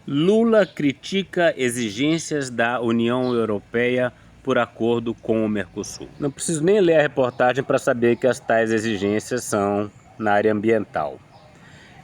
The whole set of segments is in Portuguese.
Lula critica exigências da União Europeia por acordo com o Mercosul. Não preciso nem ler a reportagem para saber que as tais exigências são na área ambiental.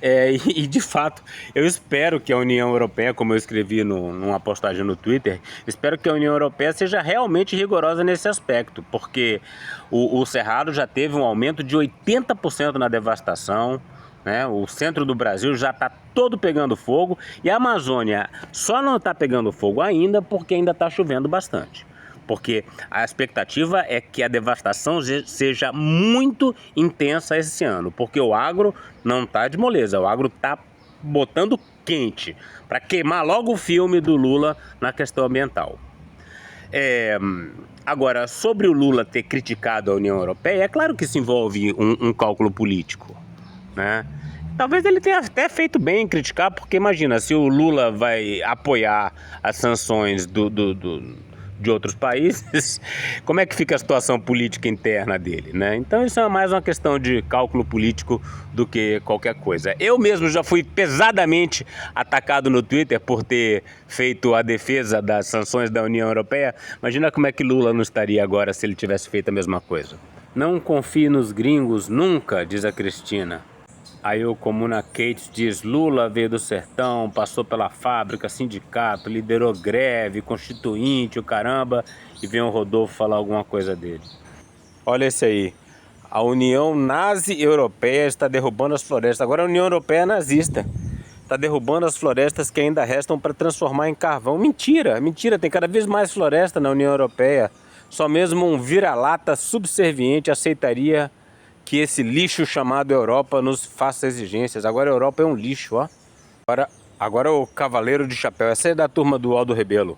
E de fato, eu espero que a União Europeia, como eu escrevi numa postagem no Twitter, espero que a União Europeia seja realmente rigorosa nesse aspecto, porque o Cerrado já teve um aumento de 80% na devastação, né? O centro do Brasil já está todo pegando fogo e a Amazônia só não está pegando fogo ainda porque ainda está chovendo bastante. Porque a expectativa é que a devastação seja muito intensa esse ano, porque o agro não está de moleza, o agro está botando quente para queimar logo o filme do Lula na questão ambiental. Agora, sobre o Lula ter criticado a União Europeia, é claro que isso envolve um cálculo político, né? Talvez ele tenha até feito bem em criticar, porque imagina, se o Lula vai apoiar as sanções de outros países, como é que fica a situação política interna dele, né? Então isso é mais uma questão de cálculo político do que qualquer coisa. Eu mesmo já fui pesadamente atacado no Twitter por ter feito a defesa das sanções da União Europeia. Imagina como é que Lula não estaria agora se ele tivesse feito a mesma coisa. Não confie nos gringos nunca, diz a Cristina. Aí o Comuna Kate diz: Lula veio do sertão, passou pela fábrica, sindicato, liderou greve, constituinte, o caramba, e vem o Rodolfo falar alguma coisa dele. Olha esse aí. A União Nazi Europeia está derrubando as florestas. Agora a União Europeia é nazista. Está derrubando as florestas que ainda restam para transformar em carvão. Mentira, mentira, tem cada vez mais floresta na União Europeia. Só mesmo um vira-lata subserviente aceitaria que esse lixo chamado Europa nos faça exigências. Agora a Europa é um lixo, ó. Agora o Cavaleiro de Chapéu. Essa é da turma do Aldo Rebelo.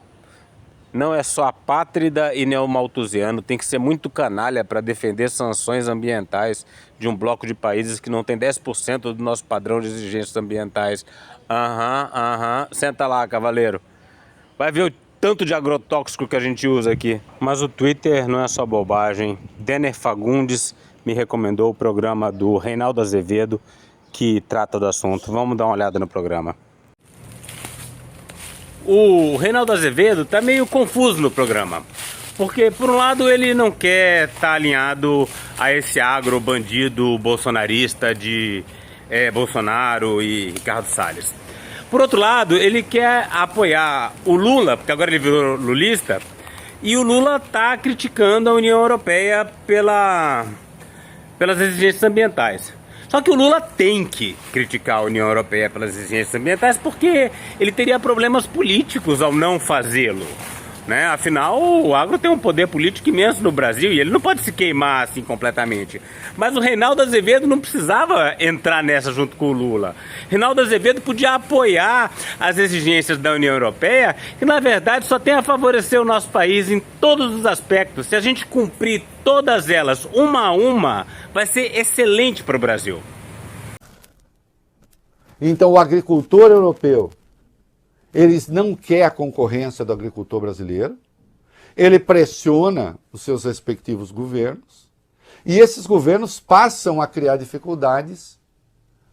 Não é só apátrida e neomalthusiano. Tem que ser muito canalha para defender sanções ambientais de um bloco de países que não tem 10% do nosso padrão de exigências ambientais. Senta lá, Cavaleiro. Vai ver o tanto de agrotóxico que a gente usa aqui. Mas o Twitter não é só bobagem. Denner Fagundes me recomendou o programa do Reinaldo Azevedo, que trata do assunto. Vamos dar uma olhada no programa. O Reinaldo Azevedo está meio confuso no programa, porque por um lado ele não quer estar alinhado a esse agro bandido bolsonarista de Bolsonaro e Ricardo Salles. Por outro lado, ele quer apoiar o Lula, porque agora ele virou lulista, e o Lula está criticando a União Europeia pelas exigências ambientais. Só que o Lula tem que criticar a União Europeia pelas exigências ambientais porque ele teria problemas políticos ao não fazê-lo, né? Afinal, o agro tem um poder político imenso no Brasil e ele não pode se queimar assim completamente. Mas o Reinaldo Azevedo não precisava entrar nessa junto com o Lula. Reinaldo Azevedo podia apoiar as exigências da União Europeia, que na verdade só tem a favorecer o nosso país em todos os aspectos. Se a gente cumprir todas elas, uma a uma, vai ser excelente para o Brasil. Então o agricultor europeu, ele não quer a concorrência do agricultor brasileiro, ele pressiona os seus respectivos governos, e esses governos passam a criar dificuldades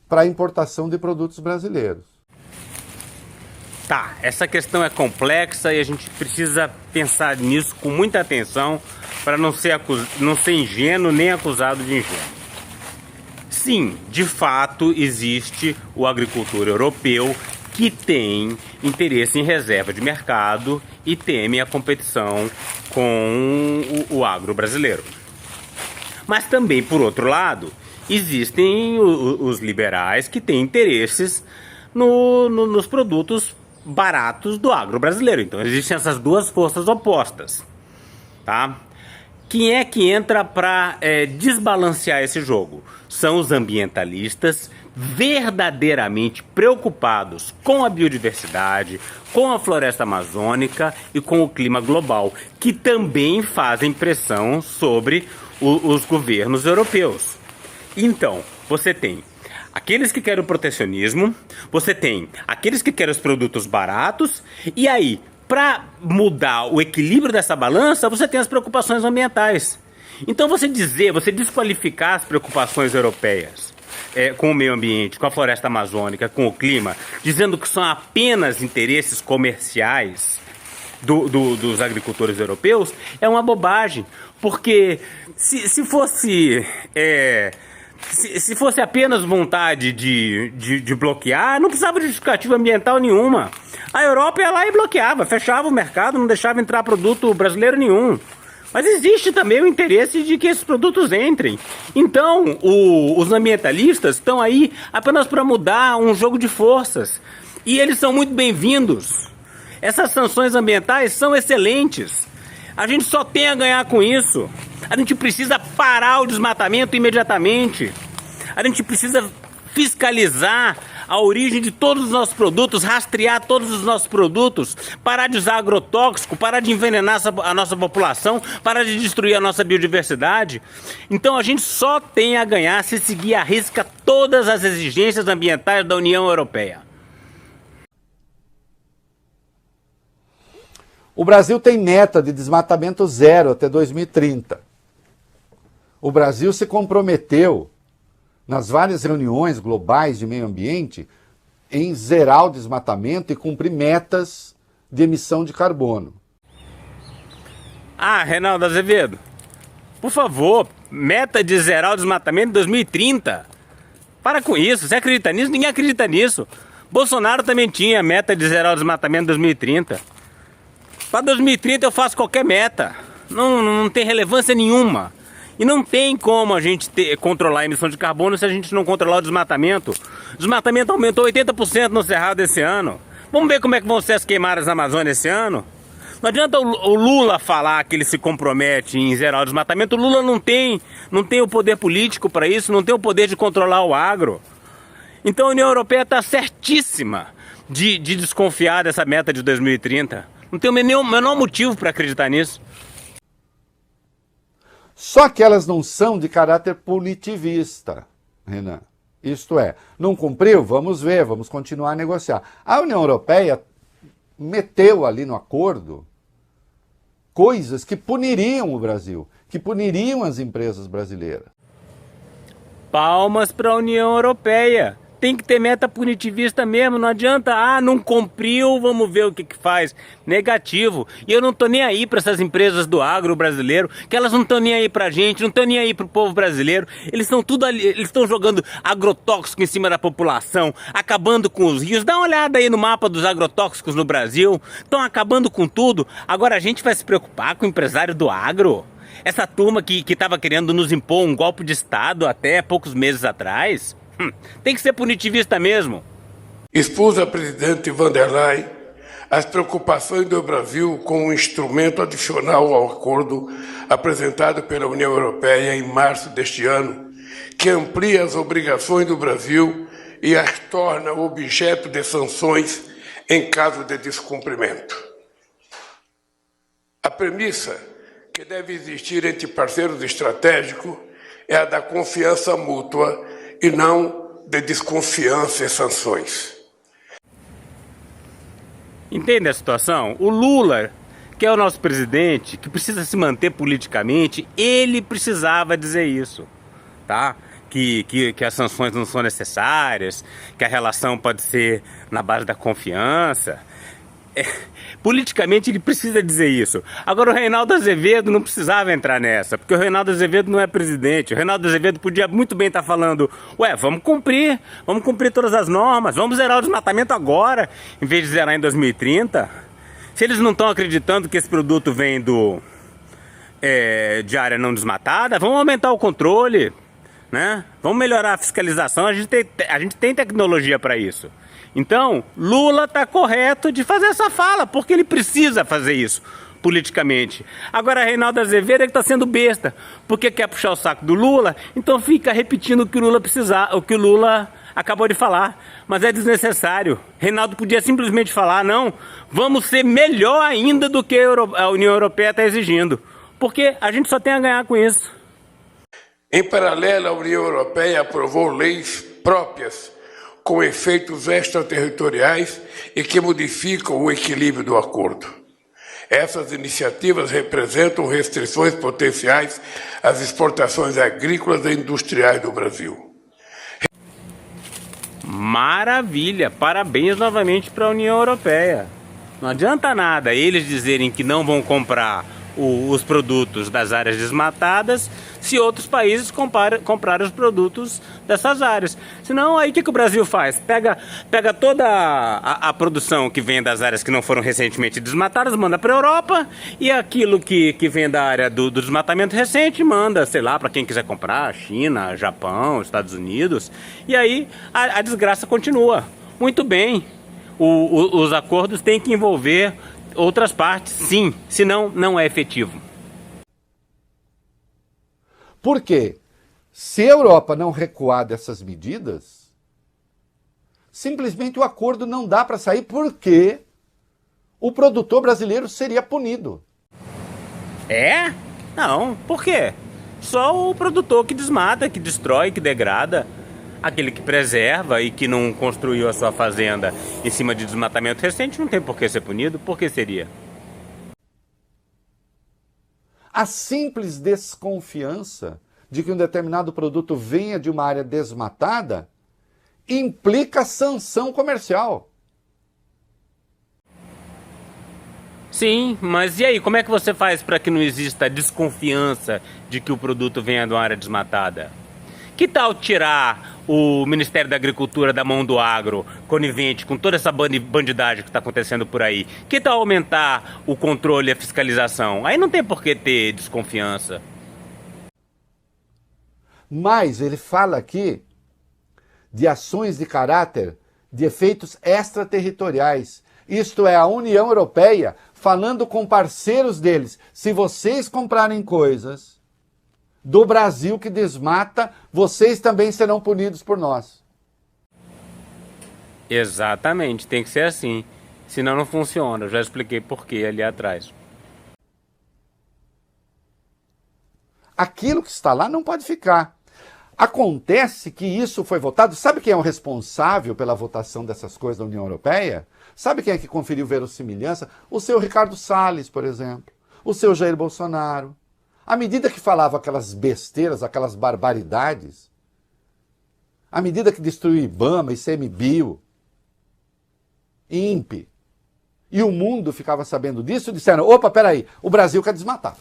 para a importação de produtos brasileiros. Tá, essa questão é complexa e a gente precisa pensar nisso com muita atenção para não ser ingênuo nem acusado de ingênuo. Sim, de fato existe o agricultor europeu que tem interesse em reserva de mercado e teme a competição com o agro brasileiro. Mas também, por outro lado, existem os liberais que têm interesses nos produtos baratos do agro brasileiro. Então existem essas duas forças opostas, tá? Quem é que entra para desbalancear esse jogo? São os ambientalistas verdadeiramente preocupados com a biodiversidade, com a floresta amazônica e com o clima global, que também fazem pressão sobre os governos europeus. Então, você tem aqueles que querem o protecionismo, você tem aqueles que querem os produtos baratos, e aí, para mudar o equilíbrio dessa balança, você tem as preocupações ambientais. Então você desqualificar as preocupações europeias com o meio ambiente, com a floresta amazônica, com o clima, dizendo que são apenas interesses comerciais dos agricultores europeus, é uma bobagem. Porque se fosse apenas vontade de bloquear, não precisava de justificativa ambiental nenhuma. A Europa ia lá e bloqueava, fechava o mercado, não deixava entrar produto brasileiro nenhum. Mas existe também o interesse de que esses produtos entrem. Então, os ambientalistas estão aí apenas para mudar um jogo de forças. E eles são muito bem-vindos. Essas sanções ambientais são excelentes. A gente só tem a ganhar com isso. A gente precisa parar o desmatamento imediatamente. A gente precisa fiscalizar a origem de todos os nossos produtos, rastrear todos os nossos produtos, parar de usar agrotóxico, parar de envenenar a nossa população, parar de destruir a nossa biodiversidade. Então a gente só tem a ganhar se seguir à risca todas as exigências ambientais da União Europeia. O Brasil tem meta de desmatamento zero até 2030. O Brasil se comprometeu nas várias reuniões globais de meio ambiente em zerar o desmatamento e cumprir metas de emissão de carbono. Ah, Reinaldo Azevedo, por favor, meta de zerar o desmatamento em 2030. Para com isso, você acredita nisso? Ninguém acredita nisso. Bolsonaro também tinha meta de zerar o desmatamento em 2030. Para 2030 eu faço qualquer meta. Não tem relevância nenhuma. E não tem como a gente controlar a emissão de carbono se a gente não controlar o desmatamento. O desmatamento aumentou 80% no Cerrado esse ano. Vamos ver como é que vão ser as queimadas na Amazônia esse ano? Não adianta o Lula falar que ele se compromete em zerar o desmatamento. O Lula não tem o poder político para isso, não tem o poder de controlar o agro. Então a União Europeia está certíssima de desconfiar dessa meta de 2030. Não tem o menor motivo para acreditar nisso. Só que elas não são de caráter punitivista, Renan. Isto é, não cumpriu? Vamos ver, vamos continuar a negociar. A União Europeia meteu ali no acordo coisas que puniriam o Brasil, que puniriam as empresas brasileiras. Palmas para a União Europeia. Tem que ter meta punitivista mesmo, não adianta, não cumpriu, vamos ver o que faz. Negativo. E eu não tô nem aí para essas empresas do agro brasileiro, que elas não estão nem aí pra gente, não estão nem aí pro povo brasileiro. Eles estão tudo ali, eles estão jogando agrotóxico em cima da população, acabando com os rios. Dá uma olhada aí no mapa dos agrotóxicos no Brasil. Estão acabando com tudo. Agora a gente vai se preocupar com o empresário do agro? Essa turma que estava querendo nos impor um golpe de Estado até poucos meses atrás? Tem que ser punitivista mesmo. Expus à presidente von der Leyen as preocupações do Brasil com um instrumento adicional ao acordo apresentado pela União Europeia em março deste ano, que amplia as obrigações do Brasil e as torna objeto de sanções em caso de descumprimento. A premissa que deve existir entre parceiros estratégicos é a da confiança mútua e não de desconfiança e sanções. Entende a situação? O Lula, que é o nosso presidente, que precisa se manter politicamente, ele precisava dizer isso, tá? Que as sanções não são necessárias, que a relação pode ser na base da confiança. Politicamente ele precisa dizer isso. Agora o Reinaldo Azevedo não precisava entrar nessa, porque o Reinaldo Azevedo não é presidente. O Reinaldo Azevedo podia muito bem estar falando: vamos cumprir todas as normas, vamos zerar o desmatamento agora, em vez de zerar em 2030. Se eles não estão acreditando que esse produto vem de área não desmatada, vamos aumentar o controle, né? Vamos melhorar a fiscalização, a gente tem tecnologia para isso. Então, Lula está correto de fazer essa fala, porque ele precisa fazer isso politicamente. Agora, Reinaldo Azevedo é que está sendo besta, porque quer puxar o saco do Lula, então fica repetindo o que o Lula acabou de falar, mas é desnecessário. Reinaldo podia simplesmente falar: não, vamos ser melhor ainda do que a União Europeia está exigindo, porque a gente só tem a ganhar com isso. Em paralelo, a União Europeia aprovou leis próprias com efeitos extraterritoriais e que modificam o equilíbrio do acordo. Essas iniciativas representam restrições potenciais às exportações agrícolas e industriais do Brasil. Maravilha! Parabéns novamente para a União Europeia. Não adianta nada eles dizerem que não vão comprar os produtos das áreas desmatadas se outros países comprarem os produtos dessas áreas. Senão, aí o que o Brasil faz? Pega toda a produção que vem das áreas que não foram recentemente desmatadas, manda para a Europa, e aquilo que vem da área do desmatamento recente manda, sei lá, para quem quiser comprar, China, Japão, Estados Unidos, e aí a desgraça continua. Muito bem, os acordos têm que envolver outras partes, sim, senão não é efetivo. Por quê? Se a Europa não recuar dessas medidas, simplesmente o acordo não dá para sair porque o produtor brasileiro seria punido. É? Não, por quê? Só o produtor que desmata, que destrói, que degrada. Aquele que preserva e que não construiu a sua fazenda em cima de desmatamento recente não tem por que ser punido. Por que seria? A simples desconfiança de que um determinado produto venha de uma área desmatada implica sanção comercial. Sim, mas e aí, como é que você faz para que não exista desconfiança de que o produto venha de uma área desmatada? Que tal tirar o Ministério da Agricultura da mão do agro, conivente com toda essa bandidagem que está acontecendo por aí? Que tal aumentar o controle e a fiscalização? Aí não tem por que ter desconfiança. Mas ele fala aqui de ações de caráter de efeitos extraterritoriais. Isto é, a União Europeia falando com parceiros deles. Se vocês comprarem coisas do Brasil que desmata, vocês também serão punidos por nós. Exatamente, tem que ser assim. Senão não funciona. Eu já expliquei por quê ali atrás. Aquilo que está lá não pode ficar. Acontece que isso foi votado. Sabe quem é o responsável pela votação dessas coisas da União Europeia? Sabe quem é que conferiu verossimilhança? O seu Ricardo Salles, por exemplo. O seu Jair Bolsonaro. À medida que falava aquelas besteiras, aquelas barbaridades, à medida que destruiu IBAMA, ICMBio, INPE, e o mundo ficava sabendo disso, disseram, opa, peraí, o Brasil quer desmatar.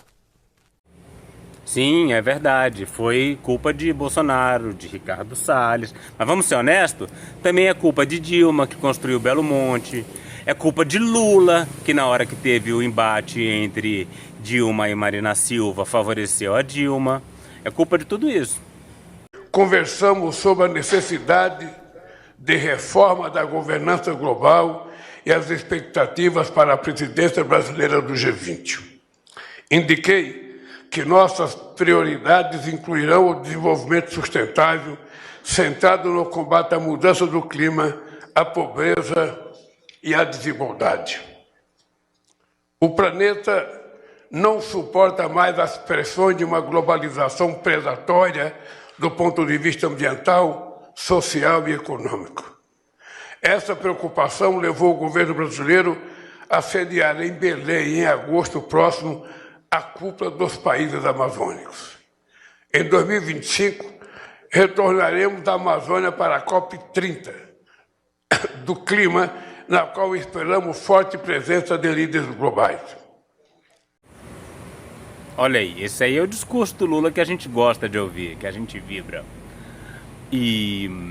Sim, é verdade. Foi culpa de Bolsonaro, de Ricardo Salles. Mas vamos ser honestos, também é culpa de Dilma, que construiu Belo Monte. É culpa de Lula, que na hora que teve o embate entre Dilma e Marina Silva, favoreceu a Dilma. É culpa de tudo isso. Conversamos sobre a necessidade de reforma da governança global e as expectativas para a presidência brasileira do G20. Indiquei que nossas prioridades incluirão o desenvolvimento sustentável, centrado no combate à mudança do clima, à pobreza e à desigualdade. O planeta não suporta mais as pressões de uma globalização predatória do ponto de vista ambiental, social e econômico. Essa preocupação levou o governo brasileiro a sediar em Belém, em agosto próximo, a cúpula dos países amazônicos. Em 2025, retornaremos da Amazônia para a COP30 do clima, na qual esperamos forte presença de líderes globais. Olha aí, esse aí é o discurso do Lula que a gente gosta de ouvir, que a gente vibra.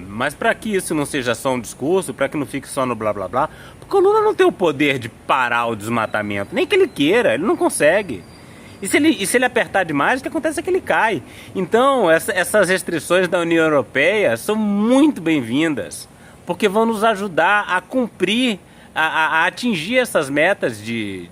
Mas para que isso não seja só um discurso, para que não fique só no blá blá blá, porque o Lula não tem o poder de parar o desmatamento, nem que ele queira, ele não consegue. E se ele apertar demais, o que acontece é que ele cai. Então, essas restrições da União Europeia são muito bem-vindas, porque vão nos ajudar a cumprir, a atingir essas metas de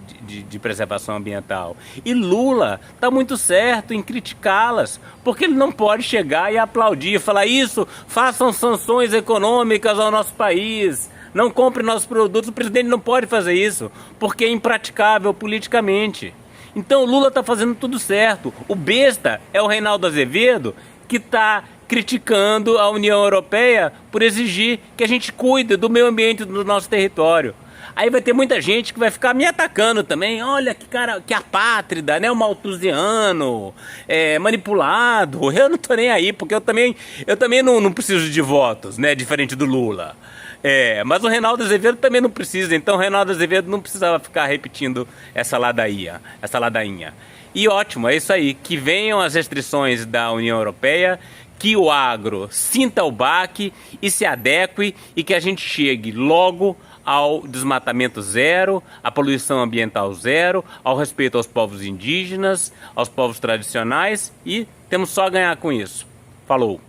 preservação ambiental. E Lula está muito certo em criticá-las, porque ele não pode chegar e aplaudir e falar isso, façam sanções econômicas ao nosso país, não compre nossos produtos. O presidente não pode fazer isso, porque é impraticável politicamente. Então o Lula está fazendo tudo certo. O besta é o Reinaldo Azevedo, que está criticando a União Europeia por exigir que a gente cuide do meio ambiente do nosso território. Aí vai ter muita gente que vai ficar me atacando também. Olha que cara, que apátrida, né? O malthusiano, manipulado. Eu não tô nem aí, porque eu também não preciso de votos, né? Diferente do Lula. Mas o Reinaldo Azevedo também não precisa. Então o Reinaldo Azevedo não precisava ficar repetindo essa ladainha. E ótimo, é isso aí. Que venham as restrições da União Europeia, que o agro sinta o baque e se adeque e que a gente chegue logo ao desmatamento zero, à poluição ambiental zero, ao respeito aos povos indígenas, aos povos tradicionais e temos só a ganhar com isso. Falou!